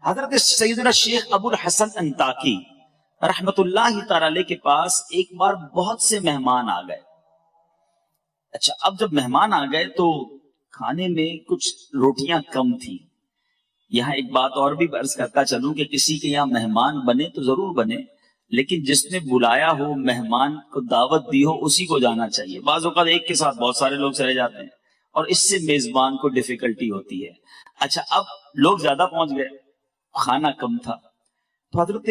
حضرت سیدنا شیخ ابو الحسن انطاکی رحمت اللہ تعالی علیہ کے پاس ایک بار بہت سے مہمان آ گئے. اچھا، اب جب مہمان آ گئے تو کھانے میں کچھ روٹیاں کم تھی. یہاں ایک بات اور بھی عرض کرتا چلوں کہ کسی کے یہاں مہمان بنے تو ضرور بنے، لیکن جس نے بلایا ہو، مہمان کو دعوت دی ہو، اسی کو جانا چاہیے. بعض اوقات ایک کے ساتھ بہت سارے لوگ چلے جاتے ہیں اور اس سے میزبان کو ڈیفیکلٹی ہوتی ہے. اچھا، اب لوگ زیادہ پہنچ گئے، کھانا کم تھا، تو حضرت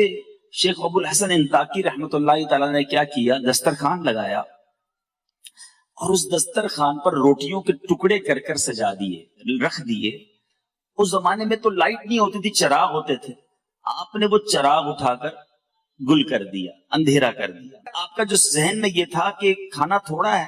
شیخ ابو الحسن انطاکی رحمت اللہ تعالی نے کیا کیا، دسترخوان لگایا اور اس دسترخوان پر روٹیوں کے ٹکڑے کر کر سجا دیے، رکھ دیے. اس زمانے میں تو لائٹ نہیں ہوتی تھی، چراغ ہوتے تھے. آپ نے وہ چراغ اٹھا کر گل کر دیا، اندھیرا کر دیا. آپ کا جو ذہن میں یہ تھا کہ کھانا تھوڑا ہے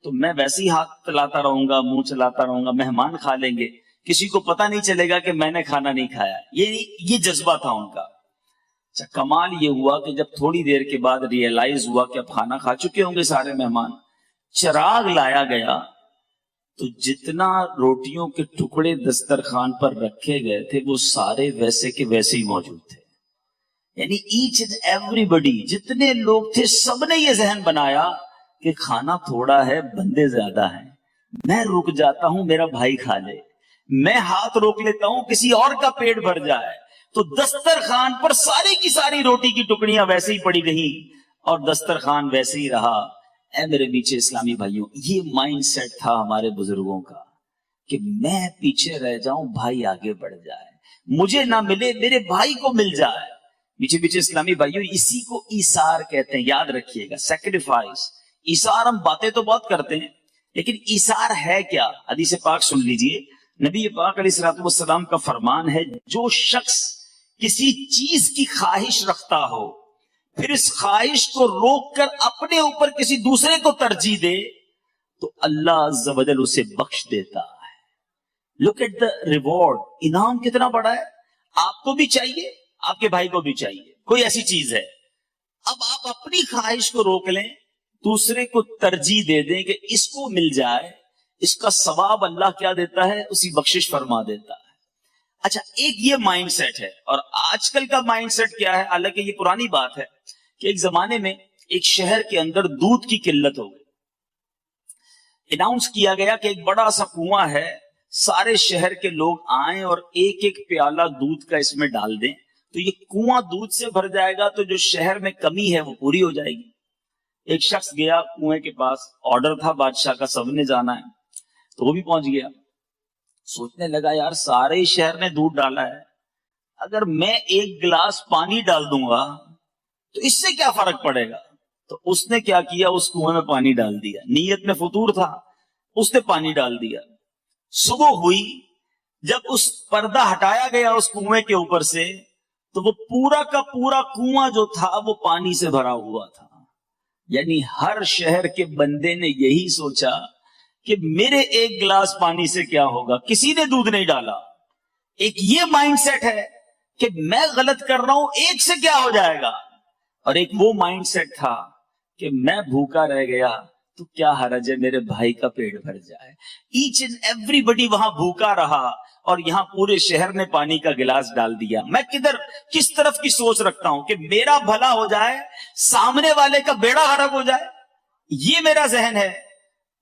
تو میں ویسے ہی ہاتھ چلاتا رہوں گا، منہ چلاتا رہوں گا، مہمان کھا لیں گے، کسی کو پتہ نہیں چلے گا کہ میں نے کھانا نہیں کھایا. یہ جذبہ تھا ان کا. اچھا، کمال یہ ہوا کہ جب تھوڑی دیر کے بعد ریئلائز ہوا کہ اب کھانا کھا چکے ہوں گے سارے مہمان، چراغ لایا گیا تو جتنا روٹیوں کے ٹکڑے دسترخوان پر رکھے گئے تھے وہ سارے ویسے کے ویسے ہی موجود تھے. یعنی ایچ اینڈ ایوری بڈی، جتنے لوگ تھے سب نے یہ ذہن بنایا کہ کھانا تھوڑا ہے، بندے زیادہ ہیں، میں رک جاتا ہوں میرا بھائی کھا لے، میں ہاتھ روک لیتا ہوں کسی اور کا پیٹ بھر جائے. تو دسترخوان پر ساری کی ساری روٹی کی ٹکڑیاں ویسے ہی پڑی رہیں اور دسترخوان ویسے ہی رہا. اے میرے پیچھے اسلامی بھائیوں، یہ مائنڈ سیٹ تھا ہمارے بزرگوں کا کہ میں پیچھے رہ جاؤں، بھائی آگے بڑھ جائے، مجھے نہ ملے میرے بھائی کو مل جائے. پیچھے اسلامی بھائیوں، اسی کو ایثار کہتے ہیں، یاد رکھیے گا، سیکریفائس. ایثار ہم باتیں تو بہت کرتے ہیں لیکن ایثار ہے کیا؟ حدیث پاک سن لیجئے، نبی پاک علیہ الصلوۃ والسلام کا فرمان ہے، جو شخص کسی چیز کی خواہش رکھتا ہو پھر اس خواہش کو روک کر اپنے اوپر کسی دوسرے کو ترجیح دے تو اللہ عز و جل اسے بخش دیتا ہے. لک ایٹ دا ریوارڈ، انعام کتنا بڑا ہے. آپ کو بھی چاہیے، آپ کے بھائی کو بھی چاہیے، کوئی ایسی چیز ہے. اب آپ اپنی خواہش کو روک لیں، دوسرے کو ترجیح دے دیں کہ اس کو مل جائے، اس کا ثواب اللہ کیا دیتا ہے، اسی بخشش فرما دیتا ہے. اچھا، ایک یہ مائنڈ سیٹ ہے. اور آج کل کا مائنڈ سیٹ کیا ہے، حالانکہ یہ پرانی بات ہے کہ ایک زمانے میں ایک شہر کے اندر دودھ کی قلت ہو گئی. اناؤنس کیا گیا کہ ایک بڑا سا کنواں ہے، سارے شہر کے لوگ آئیں اور ایک ایک پیالہ دودھ کا اس میں ڈال دیں تو یہ کنواں دودھ سے بھر جائے گا، تو جو شہر میں کمی ہے وہ پوری ہو جائے گی. ایک شخص گیا کنویں کے پاس، آرڈر تھا بادشاہ کا، سب نے جانا ہے، تو وہ بھی پہنچ گیا. سوچنے لگا، یار سارے شہر نے دودھ ڈالا ہے، اگر میں ایک گلاس پانی ڈال دوں گا تو اس سے کیا فرق پڑے گا. تو اس نے کیا کیا، اس کنویں میں پانی ڈال دیا. نیت میں فطور تھا، اس نے پانی ڈال دیا. صبح ہوئی، جب اس پردہ ہٹایا گیا اس کنویں کے اوپر سے تو وہ پورا کا پورا کنواں جو تھا وہ پانی سے بھرا ہوا تھا. یعنی ہر شہر کے بندے نے یہی سوچا کہ میرے ایک گلاس پانی سے کیا ہوگا، کسی نے دودھ نہیں ڈالا. ایک یہ مائنڈ سیٹ ہے کہ میں غلط کر رہا ہوں، ایک سے کیا ہو جائے گا. اور ایک وہ مائنڈ سیٹ تھا کہ میں بھوکا رہ گیا تو کیا حرج ہے میرے بھائی کا پیٹ بھر جائے. ایچ اینڈ ایوری بڈی وہاں بھوکا رہا اور یہاں پورے شہر نے پانی کا گلاس ڈال دیا. میں کس طرف کی سوچ رکھتا ہوں کہ میرا بھلا ہو جائے، سامنے والے کا بیڑا غرق ہو جائے. یہ میرا ذہن ہے.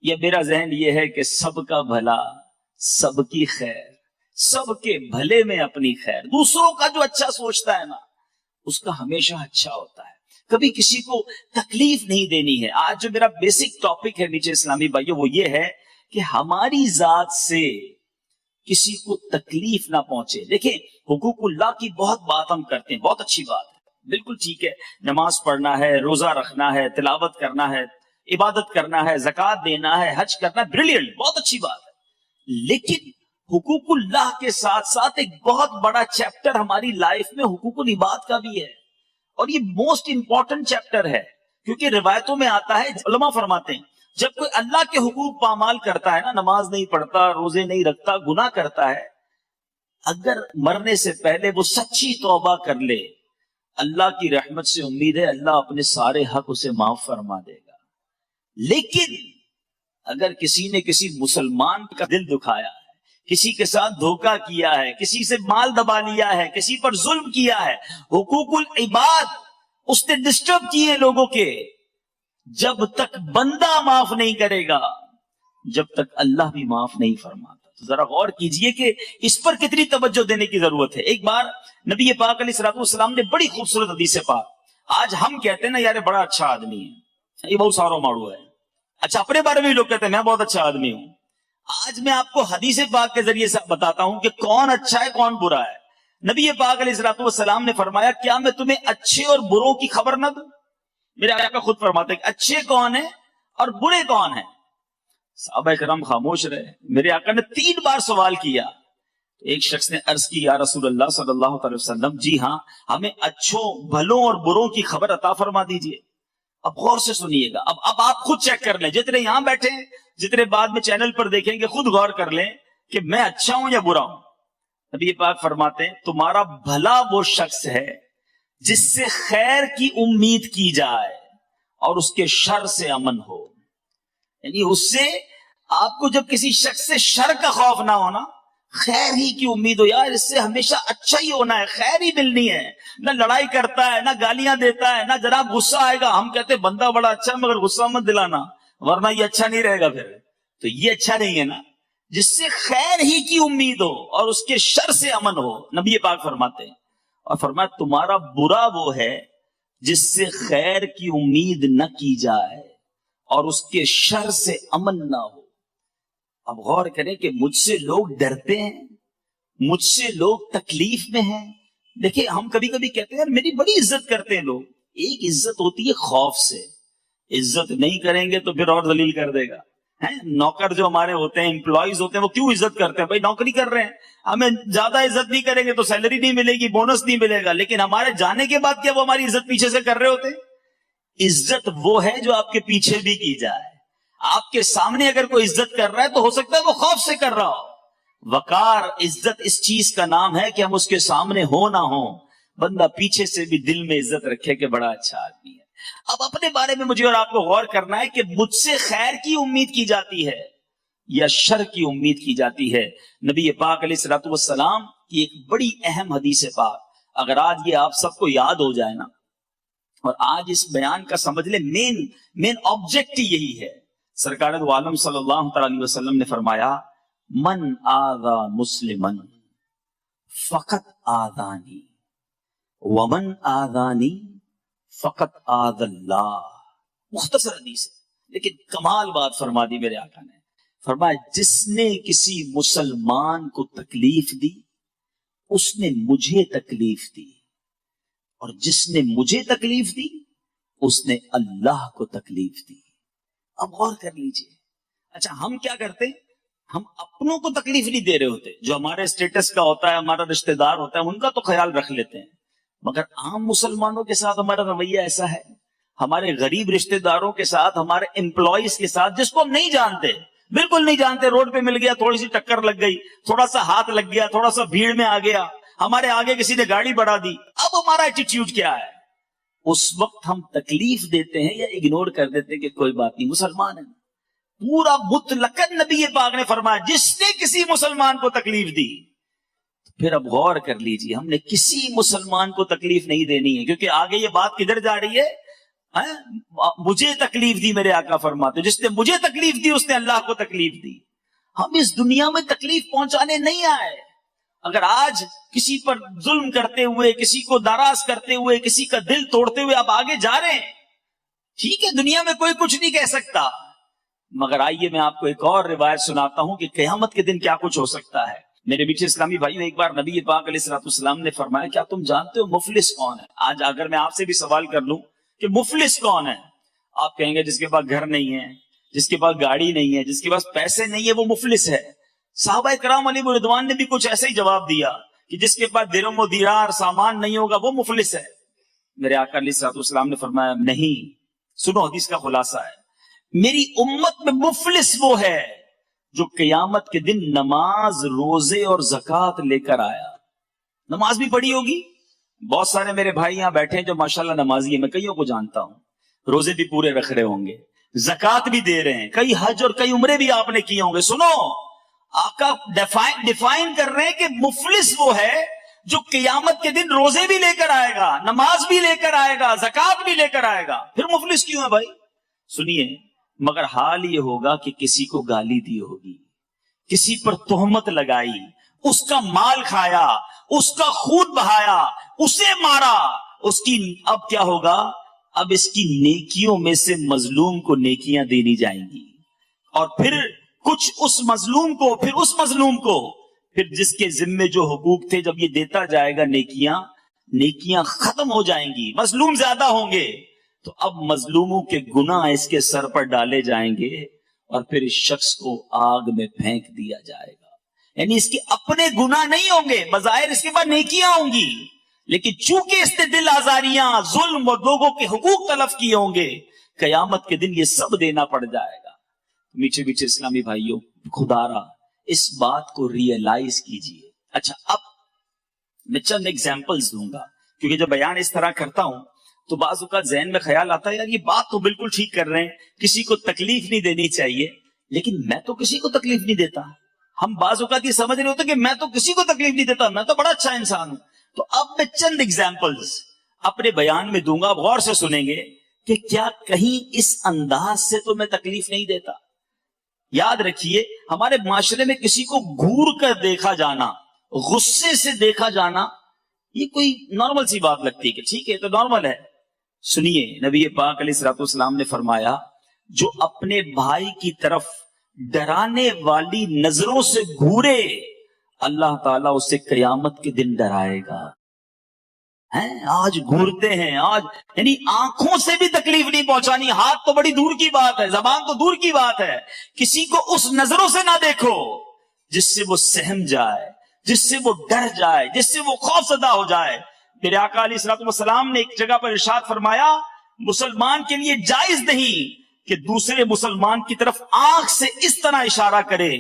یہ میرا ذہن یہ ہے کہ سب کا بھلا، سب کی خیر، سب کے بھلے میں اپنی خیر. دوسروں کا جو اچھا سوچتا ہے نا اس کا ہمیشہ اچھا ہوتا ہے، کبھی کسی کو تکلیف نہیں دینی ہے. آج جو میرا بیسک ٹاپک ہے نیچے اسلامی بھائیوں وہ یہ ہے کہ ہماری ذات سے کسی کو تکلیف نہ پہنچے. دیکھیں، حقوق اللہ کی بہت بات ہم کرتے ہیں، بہت اچھی بات ہے، بالکل ٹھیک ہے، نماز پڑھنا ہے، روزہ رکھنا ہے، تلاوت کرنا ہے، عبادت کرنا ہے، زکوٰۃ دینا ہے، حج کرنا ہے، بریلینٹ، بہت اچھی بات ہے. لیکن حقوق اللہ کے ساتھ ساتھ ایک بہت بڑا چیپٹر ہماری لائف میں حقوق العباد کا بھی ہے، اور یہ موسٹ امپورٹنٹ چیپٹر ہے. کیونکہ روایتوں میں آتا ہے، علماء فرماتے ہیں جب کوئی اللہ کے حقوق پامال کرتا ہے نا، نماز نہیں پڑھتا، روزے نہیں رکھتا، گناہ کرتا ہے، اگر مرنے سے پہلے وہ سچی توبہ کر لے، اللہ کی رحمت سے امید ہے اللہ اپنے سارے حق اسے معاف فرما دے گا. لیکن اگر کسی نے کسی مسلمان کا دل دکھایا ہے، کسی کے ساتھ دھوکہ کیا ہے، کسی سے مال دبا لیا ہے، کسی پر ظلم کیا ہے، حقوق العباد اس نے ڈسٹرب کیے لوگوں کے، جب تک بندہ معاف نہیں کرے گا، جب تک اللہ بھی معاف نہیں فرماتا۔ تو ذرا غور کیجئے کہ اس پر کتنی توجہ دینے کی ضرورت ہے۔ ایک بار نبی پاک علیہ الصلوۃ والسلام نے بڑی خوبصورت حدیث پاک، آج ہم کہتے ہیں نا یار بڑا اچھا آدمی ہے، یہ بہت سارا ماڑو ہے، اچھا اپنے بارے میں بھی لوگ کہتے ہیں میں بہت اچھا آدمی ہوں۔ آج میں آپ کو حدیث پاک کے ذریعے سے بتاتا ہوں کہ کون اچھا ہے کون برا ہے۔ نبی پاک علیہ الصلوۃ والسلام نے فرمایا کیا میں تمہیں اچھے اور بروں کی خبر نہ دوں؟ میرے آقا خود فرماتے ہیں کہ اچھے کون ہیں اور برے کون ہیں؟ صحابہ کرام خاموش رہے۔ میرے آقا نے 3 بار سوال کیا۔ ایک شخص نے عرض کی یا رسول اللہ صلی اللہ علیہ وسلم، جی ہاں ہمیں اچھوں بھلوں اور بروں کی خبر عطا فرما دیجئے۔ اب غور سے سنیے گا، اب آپ خود چیک کر لیں، جتنے یہاں بیٹھے ہیں، جتنے بعد میں چینل پر دیکھیں گے، خود غور کر لیں کہ میں اچھا ہوں یا برا ہوں۔ نبی پاک فرماتے ہیں تمہارا بھلا وہ شخص ہے جس سے خیر کی امید کی جائے اور اس کے شر سے امن ہو۔ یعنی اس سے آپ کو جب کسی شخص سے شر کا خوف نہ ہونا، خیر ہی کی امید ہو، یار اس سے ہمیشہ اچھا ہی ہونا ہے، خیر ہی ملنی ہے، نہ لڑائی کرتا ہے، نہ گالیاں دیتا ہے، نہ جناب غصہ آئے گا، ہم کہتے ہیں بندہ بڑا اچھا ہے مگر غصہ مت دلانا ورنہ یہ اچھا نہیں رہے گا، پھر تو یہ اچھا نہیں ہے نا، جس سے خیر ہی کی امید ہو اور اس کے شر سے امن ہو۔ نبی پاک فرماتے ہیں، اور فرمایا تمہارا برا وہ ہے جس سے خیر کی امید نہ کی جائے اور اس کے شر سے امن نہ ہو۔ اب غور کریں کہ مجھ سے لوگ ڈرتے ہیں، مجھ سے لوگ تکلیف میں ہیں۔ دیکھیں ہم کبھی کبھی کہتے ہیں یار میری بڑی عزت کرتے ہیں لوگ، ایک عزت ہوتی ہے خوف سے، عزت نہیں کریں گے تو پھر اور ذلیل کر دے گا۔ نوکر جو ہمارے ہوتے ہیں، امپلائیز ہوتے ہیں، وہ کیوں عزت کرتے ہیں؟ بھائی نوکری کر رہے ہیں، ہمیں زیادہ عزت نہیں کریں گے تو سیلری نہیں ملے گی، بونس نہیں ملے گا، لیکن ہمارے جانے کے بعد کیا وہ ہماری عزت پیچھے سے کر رہے ہوتے ہیں؟ عزت وہ ہے جو آپ کے پیچھے بھی کی جائے۔ آپ کے سامنے اگر کوئی عزت کر رہا ہے تو ہو سکتا ہے وہ خوف سے کر رہا ہو۔ وقار عزت اس چیز کا نام ہے کہ ہم اس کے سامنے ہو نہ ہو، بندہ پیچھے سے بھی دل میں عزت رکھے کہ بڑا اچھا آدمی ہے۔ اب اپنے بارے میں مجھے اور آپ کو غور کرنا ہے کہ مجھ سے خیر کی امید کی جاتی ہے یا شر کی امید کی جاتی ہے۔ نبی پاک علیہ الصلوۃ والسلام کی ایک بڑی اہم حدیث پاک اگر آج یہ آپ سب کو یاد ہو جائے نا، اور آج اس بیان کا سمجھ لیں مین آبجیکٹ یہی ہے۔ سرکار دو عالم صلی اللہ علیہ وسلم نے فرمایا من آذا مسلمن فقط آذانی ومن آذانی فقط آذ اللہ۔ مختصر حدیث ہے لیکن کمال بات فرما دی میرے آقا نے۔ فرمایا جس نے کسی مسلمان کو تکلیف دی اس نے مجھے تکلیف دی، اور جس نے مجھے تکلیف دی اس نے اللہ کو تکلیف دی۔ اب غور کر لیجئے، اچھا ہم کیا کرتے ہیں؟ ہم اپنوں کو تکلیف نہیں دے رہے ہوتے، جو ہمارے اسٹیٹس کا ہوتا ہے، ہمارا رشتہ دار ہوتا ہے، ان کا تو خیال رکھ لیتے ہیں، مگر عام مسلمانوں کے ساتھ ہمارا رویہ ایسا ہے، ہمارے غریب رشتہ داروں کے ساتھ، ہمارے امپلائیز کے ساتھ جس کو ہم نہیں جانتے، بالکل نہیں جانتے، روڈ پہ مل گیا، تھوڑی سی ٹکر لگ گئی، تھوڑا سا ہاتھ لگ گیا، تھوڑا سا بھیڑ میں آ گیا، ہمارے آگے کسی نے گاڑی بڑھا دی، اب ہمارا ایٹیٹیوڈ کیا ہے؟ اس وقت ہم تکلیف دیتے ہیں یا اگنور کر دیتے ہیں کہ کوئی بات نہیں، مسلمان ہے۔ پورا مطلقاً نبی پاک نے فرمایا جس نے کسی مسلمان کو تکلیف دی، پھر اب غور کر لیجیے ہم نے کسی مسلمان کو تکلیف نہیں دینی ہے، کیونکہ آگے یہ بات کدھر جا رہی ہے؟ مجھے تکلیف دی، میرے آقا فرماتے جس نے مجھے تکلیف دی اس نے اللہ کو تکلیف دی۔ ہم اس دنیا میں تکلیف پہنچانے نہیں آئے۔ اگر آج کسی پر ظلم کرتے ہوئے، کسی کو ناراض کرتے ہوئے، کسی کا دل توڑتے ہوئے آپ آگے جا رہے ہیں، ٹھیک ہے، دنیا میں کوئی کچھ نہیں کہہ سکتا، مگر آئیے میں آپ کو ایک اور روایت سناتا ہوں کہ قیامت کے دن کیا کچھ ہو سکتا ہے۔ میرے میٹھے اسلامی بھائیو، ایک بار نبی پاک علیہ الصلوۃ والسلام نے فرمایا کیا تم جانتے ہو مفلس کون ہے؟ آج اگر میں آپ سے بھی سوال کر لوں کہ مفلس کون ہے، آپ کہیں گے جس کے پاس گھر نہیں ہے، جس کے پاس گاڑی نہیں ہے، جس کے پاس پیسے نہیں ہے، وہ مفلس ہے۔ صحابہ کرام علیہ رضوان نے بھی کچھ ایسا ہی جواب دیا کہ جس کے پاس درہم و دینار سامان نہیں ہوگا وہ مفلس ہے۔ میرے آقا علیہ الصلوۃ والسلام نے فرمایا نہیں، سنو حدیث کا خلاصہ ہے، میری امت میں مفلس وہ ہے جو قیامت کے دن نماز، روزے اور زکوٰۃ لے کر آیا۔ نماز بھی پڑھی ہوگی، بہت سارے میرے بھائی یہاں بیٹھے ہیں جو ماشاءاللہ نمازی ہیں، میں کئیوں کو جانتا ہوں، روزے بھی پورے رکھ رہے ہوں گے، زکوٰۃ بھی دے رہے ہیں، کئی حج اور کئی عمرے بھی آپ نے کیے ہوں گے۔ سنو، آقا ڈیفائن کر رہے ہیں کہ مفلس وہ ہے جو قیامت کے دن روزے بھی لے کر آئے گا، نماز بھی لے کر آئے گا، زکات بھی لے کر آئے گا، پھر مفلس کیوں ہے بھائی؟ سنیے، مگر حال یہ ہوگا کہ کسی کو گالی دی ہوگی، کسی پر تہمت لگائی، اس کا مال کھایا، اس کا خون بہایا، اسے مارا، اس کی اب کیا ہوگا؟ اب اس کی نیکیوں میں سے مظلوم کو نیکیاں دینی جائیں گی، اور پھر کچھ اس مظلوم کو، پھر اس مظلوم کو، پھر جس کے ذمے جو حقوق تھے جب یہ دیتا جائے گا نیکیاں ختم ہو جائیں گی، مظلوم زیادہ ہوں گے، تو اب مظلوموں کے گناہ اس کے سر پر ڈالے جائیں گے اور پھر اس شخص کو آگ میں پھینک دیا جائے گا۔ یعنی اس کے اپنے گناہ نہیں ہوں گے، بظاہر اس کے بعد نیکیاں ہوں گی، لیکن چونکہ اس نے دل آزاریاں، ظلم اور لوگوں کے حقوق تلف کیے ہوں گے، قیامت کے دن یہ سب دینا پڑ جائے گا۔ میٹھے میٹھے اسلامی بھائیوں، خدا را اس بات کو ریئلائز کیجئے۔ اچھا، اب میں چند ایگزامپلز دوں گا، کیونکہ جب بیان اس طرح کرتا ہوں تو بعض اوقات ذہن میں خیال آتا ہے یار یہ بات تو بالکل ٹھیک کر رہے ہیں، کسی کو تکلیف نہیں دینی چاہیے، لیکن میں تو کسی کو تکلیف نہیں دیتا۔ ہم بعض اوقات یہ سمجھ رہے ہوتے کہ میں تو کسی کو تکلیف نہیں دیتا، میں تو بڑا اچھا انسان ہوں۔ تو اب میں چند ایگزامپلز اپنے بیان میں دوں گا، آپ غور سے سنیں گے کہ کیا کہیں اس انداز سے تو میں تکلیف نہیں دیتا۔ یاد رکھیے، ہمارے معاشرے میں کسی کو گھور کر دیکھا جانا، غصے سے دیکھا جانا، یہ کوئی نارمل سی بات لگتی ہے کہ ٹھیک ہے تو نارمل ہے۔ سنیے، نبی پاک علیہ الصلوۃ والسلام نے فرمایا، جو اپنے بھائی کی طرف ڈرانے والی نظروں سے گھورے، اللہ تعالیٰ اسے قیامت کے دن ڈرائے گا۔ آج گھورتے ہیں، آج یعنی آنکھوں سے بھی تکلیف نہیں پہنچانی، ہاتھ تو بڑی دور کی بات ہے، زبان تو دور کی بات ہے، کسی کو اس نظروں سے نہ دیکھو جس سے وہ سہم جائے، جس سے وہ ڈر جائے، جس سے وہ خوف زدہ ہو جائے۔ میرے آقا علیہ الصلوۃ والسلام نے ایک جگہ پر ارشاد فرمایا، مسلمان کے لیے جائز نہیں کہ دوسرے مسلمان کی طرف آنکھ سے اس طرح اشارہ کرے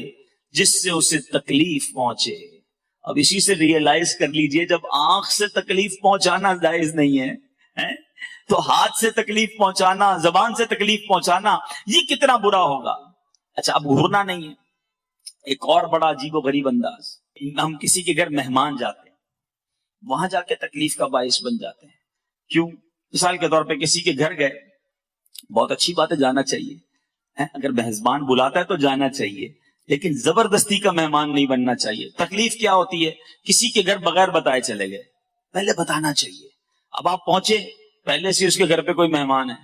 جس سے اسے تکلیف پہنچے۔ اب اسی سے ریئلائز کر لیجئے، جب آنکھ سے تکلیف پہنچانا جائز نہیں ہے تو ہاتھ سے تکلیف پہنچانا، زبان سے تکلیف پہنچانا، یہ کتنا برا ہوگا۔ اچھا، اب گھورنا نہیں ہے، ایک اور بڑا عجیب و غریب انداز، ہم کسی کے گھر مہمان جاتے ہیں، وہاں جا کے تکلیف کا باعث بن جاتے ہیں۔ کیوں؟ مثال کے طور پہ کسی کے گھر گئے، بہت اچھی بات ہے، جانا چاہیے، اگر میزبان بلاتا ہے تو جانا چاہیے، لیکن زبردستی کا مہمان نہیں بننا چاہیے۔ تکلیف کیا ہوتی ہے؟ کسی کے گھر بغیر بتائے چلے گئے، پہلے بتانا چاہیے۔ اب آپ پہنچے، پہلے سے اس کے گھر پہ کوئی مہمان ہے،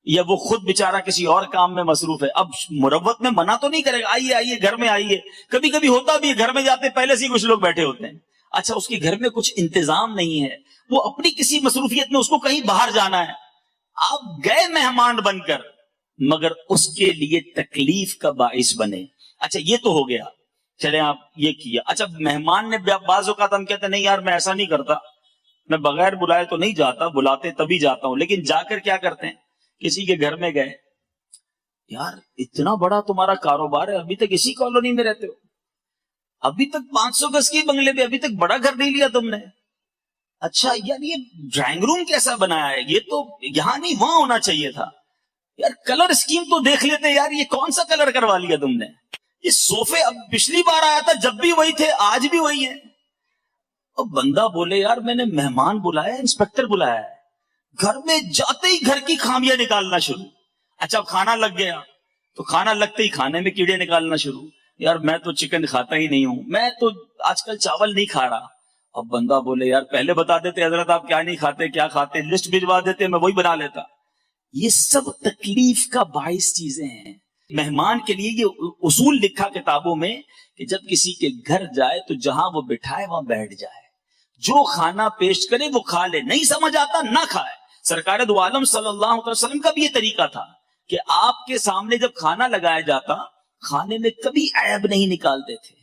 یا وہ خود بیچارہ کسی اور کام میں مصروف ہے، اب مروت میں منع تو نہیں کرے گا، آئیے آئیے گھر میں آئیے۔ کبھی کبھی ہوتا بھی ہے، گھر میں جاتے پہلے سے ہی کچھ لوگ بیٹھے ہوتے ہیں، اچھا اس کے گھر میں کچھ انتظام نہیں ہے، وہ اپنی کسی مصروفیت میں اس کو کہیں باہر جانا ہے، آپ گئے مہمان بن کر، مگر اس کے لیے تکلیف کا باعث بنے۔ اچھا یہ تو ہو گیا، چلے آپ یہ کیا۔ اچھا مہمان نے بعض اوقات ہم کہتے ہیں نہیں یار میں ایسا نہیں کرتا، میں بغیر بلائے تو نہیں جاتا، بلاتے تبھی جاتا ہوں، لیکن جا کر کیا کرتے ہیں؟ کسی کے گھر میں گئے، یار اتنا بڑا تمہارا کاروبار ہے، ابھی تک اسی کالونی میں رہتے ہو، ابھی تک 500 گز کی بنگلے پہ ابھی تک بڑا گھر نہیں لیا تم نے، اچھا یار یہ ڈرائنگ روم کیسا بنایا ہے، یہ تو یہاں نہیں وہاں ہونا چاہیے تھا، یار کلر اسکیم تو دیکھ لیتے، یار یہ کون سا کلر کروا لیا تم نے، یہ صوفے اب پچھلی بار آیا تھا جب بھی وہی تھے، آج بھی وہی ہیں۔ اب بندہ بولے یار میں نے مہمان بلایا، انسپیکٹر بلایا ہے، گھر میں جاتے ہی گھر کی خامیاں نکالنا شروع۔ اچھا کھانا لگ گیا تو کھانا لگتے ہی کھانے میں کیڑے نکالنا شروع، یار میں تو چکن کھاتا ہی نہیں ہوں، میں تو آج کل چاول نہیں کھا رہا۔ اب بندہ بولے یار پہلے بتا دیتے حضرت آپ کیا نہیں کھاتے، کیا کھاتے، لسٹ بھجوا دیتے میں وہی بنا لیتا۔ یہ سب تکلیف کا باعث چیزیں ہیں۔ مہمان کے لیے یہ اصول لکھا کتابوں میں کہ جب کسی کے گھر جائے تو جہاں وہ بٹھائے وہاں بیٹھ جائے، جو کھانا پیش کرے وہ کھا لے، نہیں سمجھ آتا نہ کھائے۔ سرکار دو عالم صلی اللہ علیہ وسلم کا بھی یہ طریقہ تھا کہ آپ کے سامنے جب کھانا لگایا جاتا، کھانے میں کبھی عیب نہیں نکالتے تھے،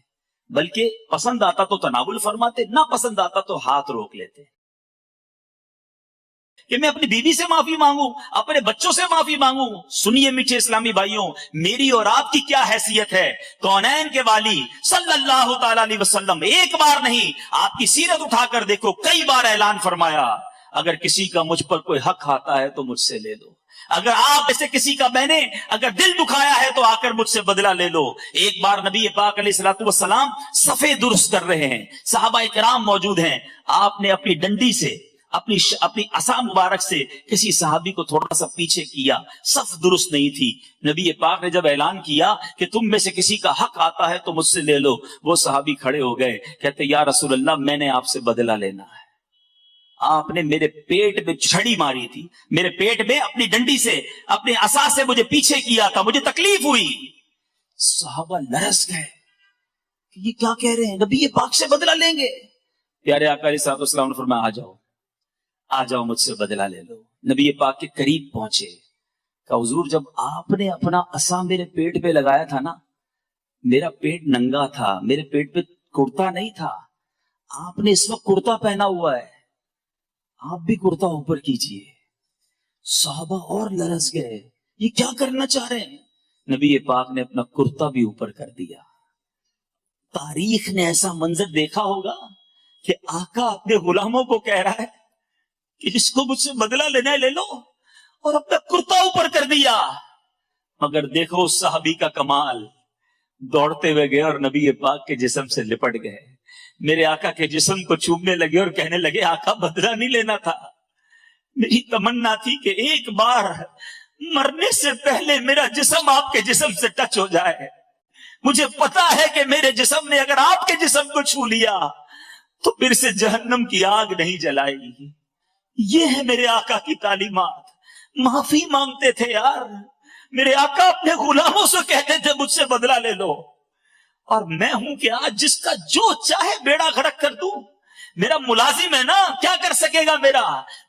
بلکہ پسند آتا تو تناول فرماتے، نہ پسند آتا تو ہاتھ روک لیتے کہ میں اپنی بیوی سے معافی مانگوں، اپنے بچوں سے معافی مانگوں۔ سنیے میٹھے اسلامی بھائیوں، میری اور آپ کی کیا حیثیت ہے؟ کونین کے والی صلی اللہ تعالی علیہ وسلم ایک بار نہیں، آپ کی سیرت اٹھا کر دیکھو، کئی بار اعلان فرمایا اگر کسی کا مجھ پر کوئی حق آتا ہے تو مجھ سے لے لو، اگر آپ میں سے کسی کا میں نے اگر دل دکھایا ہے تو آ کر مجھ سے بدلہ لے لو. ایک بار نبی پاک علیہ الصلوۃ والسلام صفے درست کر رہے ہیں، صحابہ کرام موجود ہیں. آپ نے اپنی ڈنڈی سے اپنی عصا مبارک سے کسی صحابی کو تھوڑا سا پیچھے کیا، صف درست نہیں تھی. نبی پاک نے جب اعلان کیا کہ تم میں سے کسی کا حق آتا ہے تو مجھ سے لے لو، وہ صحابی کھڑے ہو گئے، کہتے یا رسول اللہ میں نے آپ سے بدلہ لینا ہے. آپ نے میرے پیٹ میں چھڑی ماری تھی، میرے پیٹ میں اپنی ڈنڈی سے اپنے عصا سے مجھے پیچھے کیا تھا، مجھے تکلیف ہوئی. صحابہ لرز گئے کہ یہ کیا کہہ رہے ہیں، نبی پاک سے بدلہ لیں گے. پیارے آقا علیہ الصلوۃ والسلام نے فرمایا آ جاؤ مجھ سے بدلہ لے لو. نبی پاک کے قریب پہنچے، کہ حضور جب آپ نے اپنا عصا میرے پیٹ پہ لگایا تھا نا، میرا پیٹ ننگا تھا، میرے پیٹ پہ کرتا نہیں تھا. آپ نے اس وقت کرتا پہنا ہوا ہے، آپ بھی کرتا اوپر کیجئے. صحابہ اور لرز گئے، یہ کیا کرنا چاہ رہے ہیں. نبی پاک نے اپنا کرتا بھی اوپر کر دیا. تاریخ نے ایسا منظر دیکھا ہوگا کہ آقا اپنے غلاموں کو کہہ رہا ہے کہ جس کو مجھ سے بدلہ لینا ہے لے لو، اور اپنا کرتا اوپر کر دیا. مگر دیکھو اس صحابی کا کمال، دوڑتے ہوئے گئے اور نبی پاک کے جسم سے لپٹ گئے، میرے آقا کے جسم کو چومنے لگے اور کہنے لگے آقا بدلہ نہیں لینا تھا، میری تمنا تھی کہ ایک بار مرنے سے پہلے میرا جسم آپ کے جسم سے ٹچ ہو جائے. مجھے پتا ہے کہ میرے جسم نے اگر آپ کے جسم کو چھو لیا تو پھر سے جہنم کی آگ نہیں جلائے گی. یہ ہے میرے آقا کی تعلیمات. معافی مانگتے تھے یار، میرے آقا اپنے غلاموں سے کہتے تھے مجھ سے بدلہ لے لو، اور میں ہوں کہ آج جس کا جو چاہے بیڑا غرق کر دوں. میرا ملازم ہے نا، کیا کر سکے گا. میرا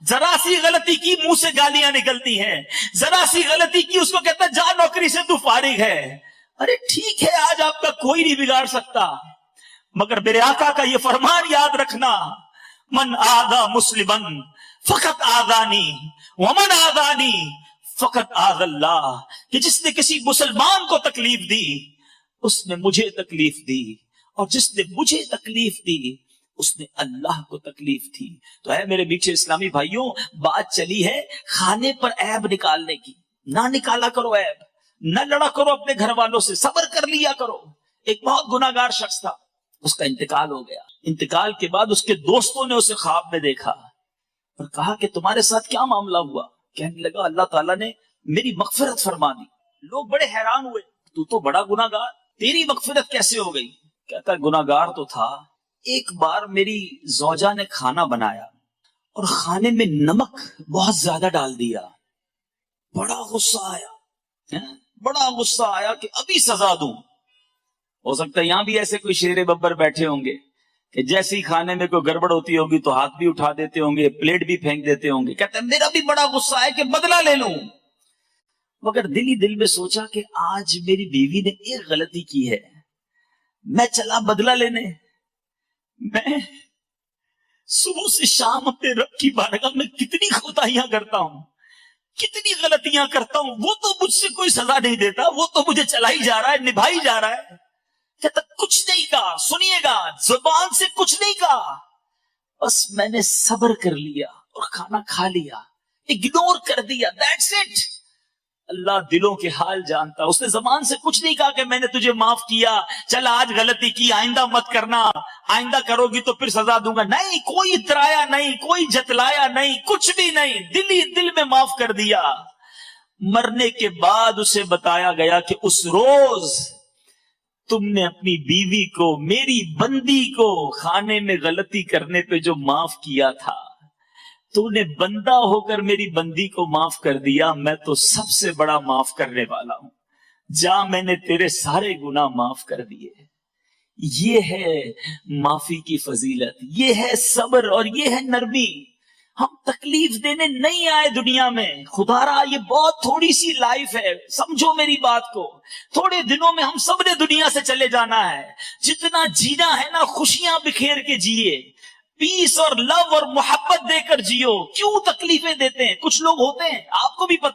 ذرا سی غلطی کی منہ سے گالیاں نکلتی ہیں، ذرا سی غلطی کی اس کو کہتا جا نوکری سے تو فارغ ہے. ارے ٹھیک ہے آج آپ کا کوئی نہیں بگاڑ سکتا، مگر میرے آقا کا یہ فرمان یاد رکھنا، من آذا مسلمن فقط آذانی ومن آذانی فقط آذ اللہ، کہ جس نے کسی مسلمان کو تکلیف دی اس نے مجھے تکلیف دی، اور جس نے مجھے تکلیف دی اس نے اللہ کو تکلیف دی. تو ہے میرے میٹھے اسلامی بھائیوں، بات چلی ہے کھانے پر عیب نکالنے کی. نہ نکالا کرو عیب، نہ لڑا کرو اپنے گھر والوں سے، صبر کر لیا کرو. ایک بہت گناہگار شخص تھا، اس کا انتقال ہو گیا. انتقال کے بعد اس کے دوستوں نے اسے خواب میں دیکھا اور کہا کہ تمہارے ساتھ کیا معاملہ ہوا. کہنے لگا اللہ تعالیٰ نے میری مغفرت فرما دی. لوگ بڑے حیران ہوئے، تو بڑا گناہگار، تیری مغفرت کیسے ہو گئی. کہتا گناہگار تو تھا. ایک بار میری زوجہ نے کھانا بنایا اور کھانے میں نمک بہت زیادہ ڈال دیا. بڑا غصہ آیا کہ ابھی سزا دوں. ہو سکتا ہے یہاں بھی ایسے کوئی شیر ببر بیٹھے ہوں گے کہ جیسے ہی کھانے میں کوئی گڑبڑ ہوتی ہوگی تو ہاتھ بھی اٹھا دیتے ہوں گے، پلیٹ بھی پھینک دیتے ہوں گے. کہتے ہیں میرا بھی بڑا غصہ ہے کہ بدلہ لے لوں، مگر دل ہی دل میں سوچا کہ آج میری بیوی نے ایک غلطی کی ہے، میں چلا بدلہ لینے. میں صبح سے شام اپنے رب کی بارگاہ میں کتنی کوتاہیاں کرتا ہوں، کتنی غلطیاں کرتا ہوں، وہ تو مجھ سے کوئی سزا نہیں دیتا، وہ تو مجھے چلائی جا رہا ہے، نبھائی جا رہا ہے. کہتا کچھ نہیں کہا، سنیے گا زبان سے کچھ نہیں کہا، بس میں نے صبر کر لیا اور کھانا کھا لیا، اگنور کر دیا. That's it. اللہ دلوں کے حال جانتا. اس نے زبان سے کچھ نہیں کہا کہ میں نے تجھے معاف کیا، چل آج غلطی کی آئندہ مت کرنا، آئندہ کرو گی تو پھر سزا دوں گا. نہیں، کوئی اترایا نہیں، کوئی جتلایا نہیں، کچھ بھی نہیں، دل ہی دل میں معاف کر دیا. مرنے کے بعد اسے بتایا گیا کہ اس روز تم نے اپنی بیوی کو، میری بندی کو کھانے میں غلطی کرنے پہ جو معاف کیا تھا، تو نے بندہ ہو کر میری بندی کو معاف کر دیا. میں تو سب سے بڑا معاف کرنے والا ہوں، جا میں نے تیرے سارے گناہ معاف کر دیے. یہ ہے معافی کی فضیلت، یہ ہے صبر اور یہ ہے نرمی. ہم تکلیف دینے نہیں آئے دنیا میں. خدا را یہ بہت تھوڑی سی لائف ہے، سمجھو میری بات کو. تھوڑے دنوں میں ہم سب نے دنیا سے چلے جانا ہے. جتنا جینا ہے نا خوشیاں بکھیر کے جیے، پیس اور لو اور محبت دے کر جیو. کیوں تکلیفیں دیتے ہیں؟ کچھ لوگ ہوتے ہیں آپ کو بھی پتہ